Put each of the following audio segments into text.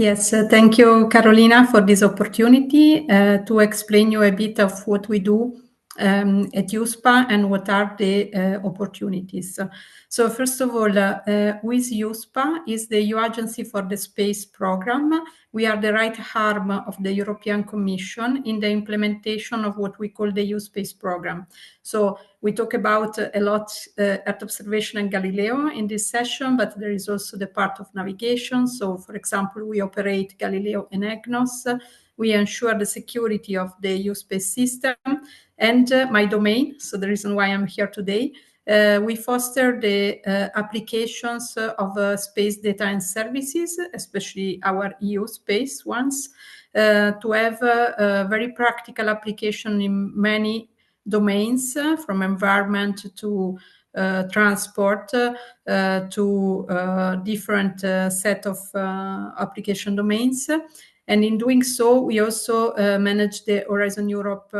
Yes, thank you, Carolina, for this opportunity to explain you a bit of what we do at EUSPA and what are the opportunities. So first of all, with EUSPA is the EU Agency for the Space Program. We are the right arm of the European Commission in the implementation of what we call the EU Space Program. So we talk about a lot Earth observation and Galileo in this session, but there is also the part of navigation. So, for example, we operate Galileo and EGNOS. We ensure the security of the EU space system and my domain. So the reason why I'm here today, we foster the applications of space data and services, especially our EU space ones, to have a very practical application in many domains, from environment to transport to different set of application domains. And in doing so, we also manage the Horizon Europe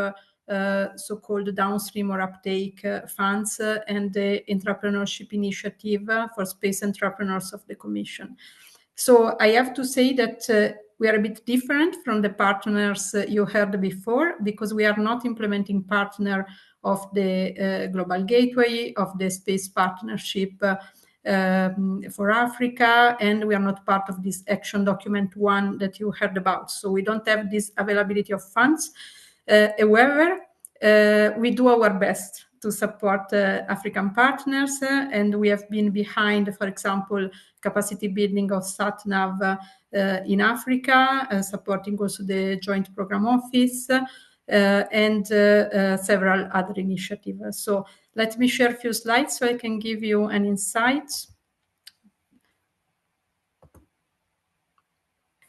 so-called downstream or uptake funds and the entrepreneurship initiative for space entrepreneurs of the Commission. So I have to say that we are a bit different from the partners you heard before, because we are not implementing partner of the Global Gateway, of the Space Partnership for Africa, and we are not part of this Action Document 1 that you heard about. So we don't have this availability of funds. However, we do our best to support African partners, and we have been behind, for example, capacity building of SatNav in Africa, supporting also the Joint Program Office, and several other initiatives. So let me share a few slides so I can give you an insight.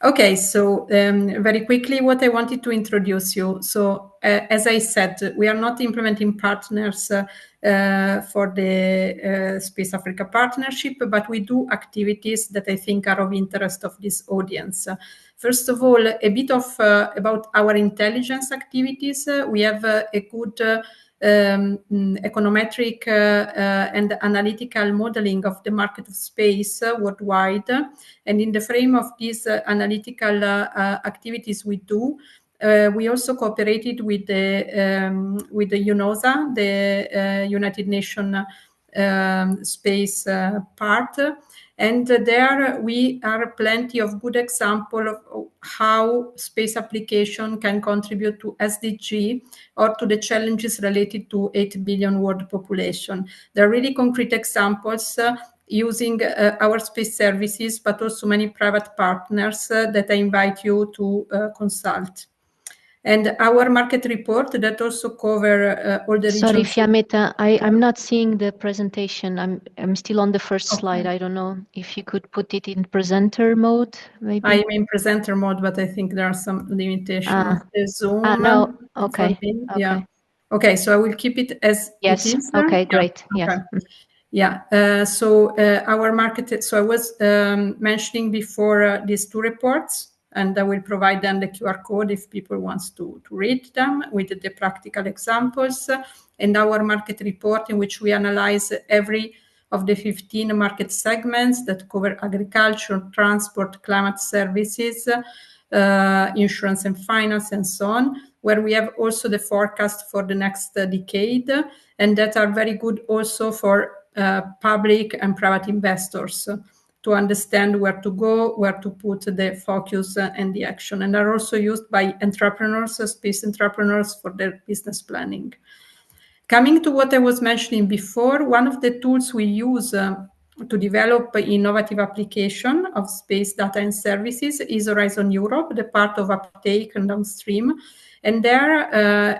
Okay, so very quickly, what I wanted to introduce you. So as I said, we are not implementing partners for the Space Africa Partnership, but we do activities that I think are of interest of this audience. First of all, a bit of about our intelligence activities. We have a good econometric and analytical modeling of the market of space worldwide. And in the frame of these analytical activities we do, we also cooperated with the UNOSA, the United Nations space part. And there we are plenty of good example of how space application can contribute to SDG or to the challenges related to 8 billion world population. There are really concrete examples using our space services, but also many private partners that I invite you to consult. And our market report that also cover all the regions. Sorry, Fiammetta, I'm not seeing the presentation. I'm still on the first slide. I don't know if you could put it in presenter mode, maybe. I'm in presenter mode, but I think there are some limitations. The Zoom. No, okay. Yeah. Okay, so I will keep it as it is. Okay, great. Yeah. Yes. Yeah. So our market. So I was mentioning before these two reports, and I will provide them the QR code if people want to read them with the practical examples, and our market report in which we analyze every of the 15 market segments that cover agriculture, transport, climate services, insurance and finance, and so on, where we have also the forecast for the next decade, and that are very good also for public and private investors to understand where to go, where to put the focus and the action, and are also used by entrepreneurs, space entrepreneurs, for their business planning. Coming to what I was mentioning before, one of the tools we use to develop innovative application of space data and services is Horizon Europe, the part of uptake and downstream. And there,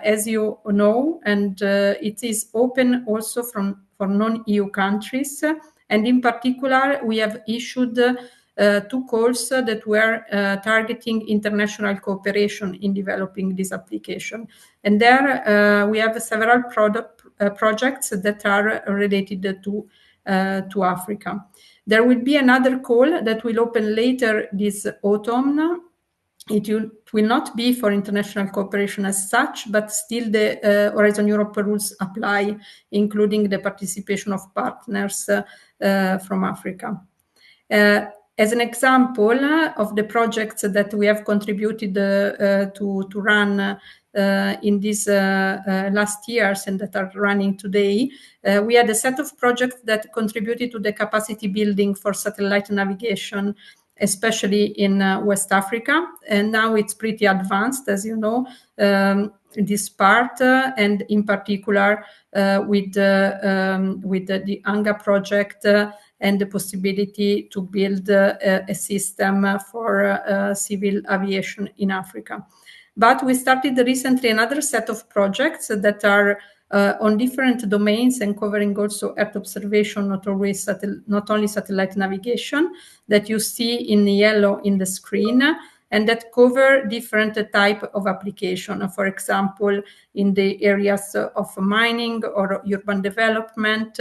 as you know, and it is open also for non-EU countries. And in particular, we have issued 2 calls that were targeting international cooperation in developing this application. And there we have several projects that are related to Africa. There will be another call that will open later this autumn. It will not be for international cooperation as such, but still the Horizon Europe rules apply, including the participation of partners from Africa. As an example of the projects that we have contributed to run in these last years and that are running today, we had a set of projects that contributed to the capacity building for satellite navigation, especially in West Africa. And now it's pretty advanced, as you know, this part, and in particular with the ANGA project and the possibility to build a system for civil aviation in Africa. But we started recently another set of projects that are on different domains and covering also Earth observation, not only satellite navigation, that you see in yellow in the screen, and that cover different type of application. For example, in the areas of mining or urban development,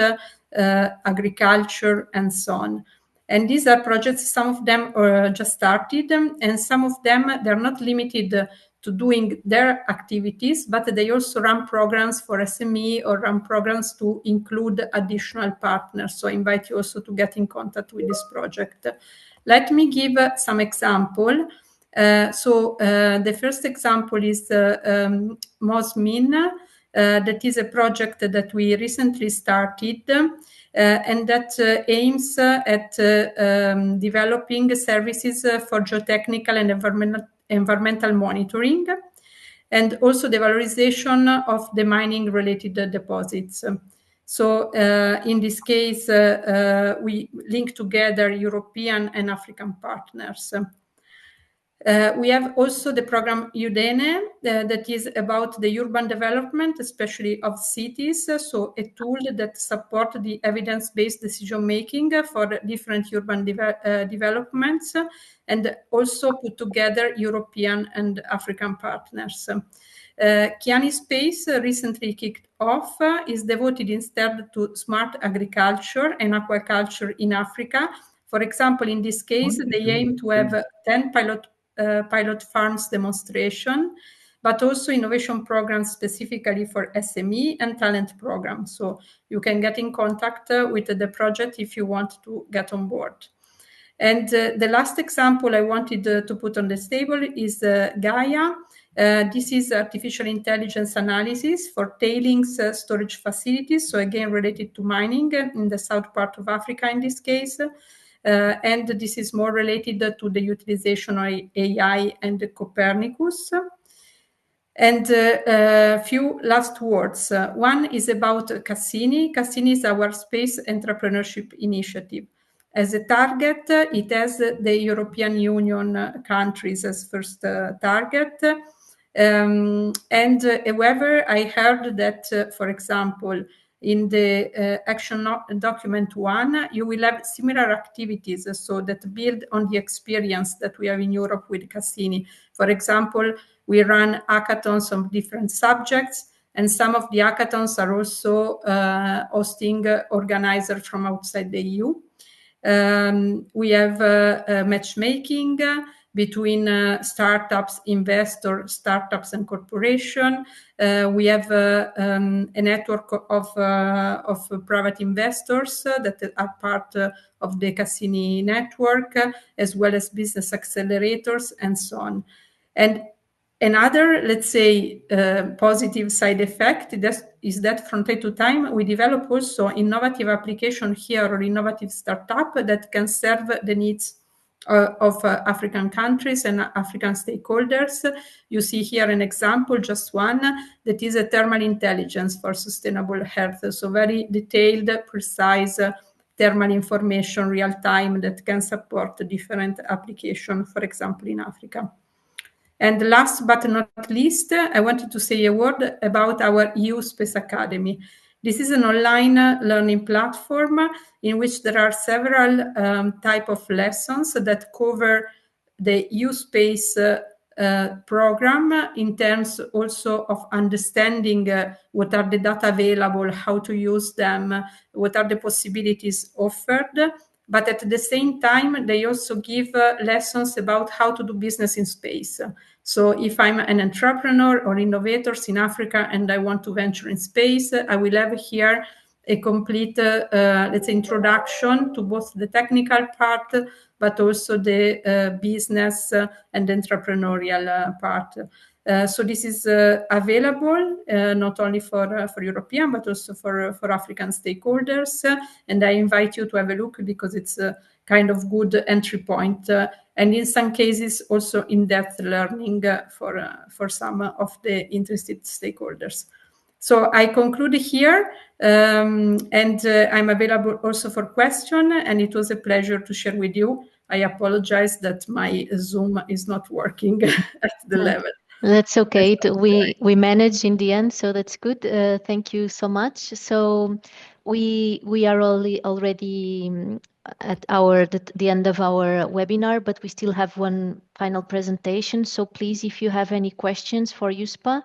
agriculture, and so on. And these are projects, some of them just started, and some of them, they're not limited to doing their activities, but they also run programs for SME or run programs to include additional partners. So I invite you also to get in contact with this project. Let me give some example. The first example is MOSMIN. That is a project that we recently started and that aims at developing services for geotechnical and environmental monitoring, and also the valorization of the mining-related deposits. So in this case, we link together European and African partners. We have also the program EUDENE that is about the urban development, especially of cities. So a tool that supports the evidence-based decision-making for different urban developments, and also put together European and African partners. Diani Space recently kicked off is devoted instead to smart agriculture and aquaculture in Africa. For example, in this case, they aim to have 10 pilot farms demonstration, but also innovation programs specifically for SME and talent programs. So you can get in contact with the project if you want to get on board. And the last example I wanted to put on this table is Gaia. This is artificial intelligence analysis for tailings storage facilities. So again, related to mining in the south part of Africa in this case. And this is more related to the utilization of AI and Copernicus. And a few last words. One is about Cassini. Cassini is our space entrepreneurship initiative. As a target, it has the European Union countries as first target. However, I heard that, for example, in the action document 1, you will have similar activities, so that build on the experience that we have in Europe with Cassini. For example, we run hackathons on different subjects, and some of the hackathons are also hosting organizers from outside the EU. We have matchmaking between startups, investors, startups, and corporation. We have a network of private investors that are part of the Cassini network, as well as business accelerators and so on. And another, let's say, positive side effect is that from time to time, we develop also innovative application here or innovative startup that can serve the needs of African countries and African stakeholders. You see here an example, just one, that is a thermal intelligence for sustainable health. So very detailed, precise thermal information, real time, that can support different applications, for example, in Africa. And last but not least, I wanted to say a word about our EUSPA Academy. This is an online learning platform in which there are several type of lessons that cover the EUSpace program in terms also of understanding what are the data available, how to use them, what are the possibilities offered. But at the same time, they also give lessons about how to do business in space. So if I'm an entrepreneur or innovators in Africa and I want to venture in space, I will have here a complete, let's say, introduction to both the technical part, but also the business and entrepreneurial part. So this is available not only for European, but also for African stakeholders. And I invite you to have a look because it's a kind of good entry point. And in some cases, also in-depth learning for some of the interested stakeholders. So I conclude here, and I'm available also for question, and it was a pleasure to share with you. I apologize that my Zoom is not working at the level. That's okay. We managed in the end, so that's good. Thank you so much. So we are already at the end of our webinar, but we still have one final presentation. So please, if you have any questions for EUSPA,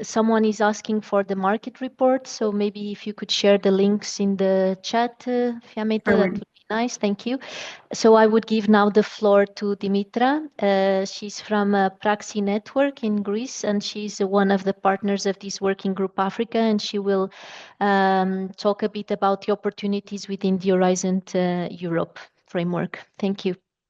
someone is asking for the market report. So maybe if you could share the links in the chat, Fiammetta, that would be nice. Thank you. So I would give now the floor to Dimitra. She's from Praxi Network in Greece, and she's one of the partners of this working group Africa, and she will talk a bit about the opportunities within the Horizon Europe framework. Thank you.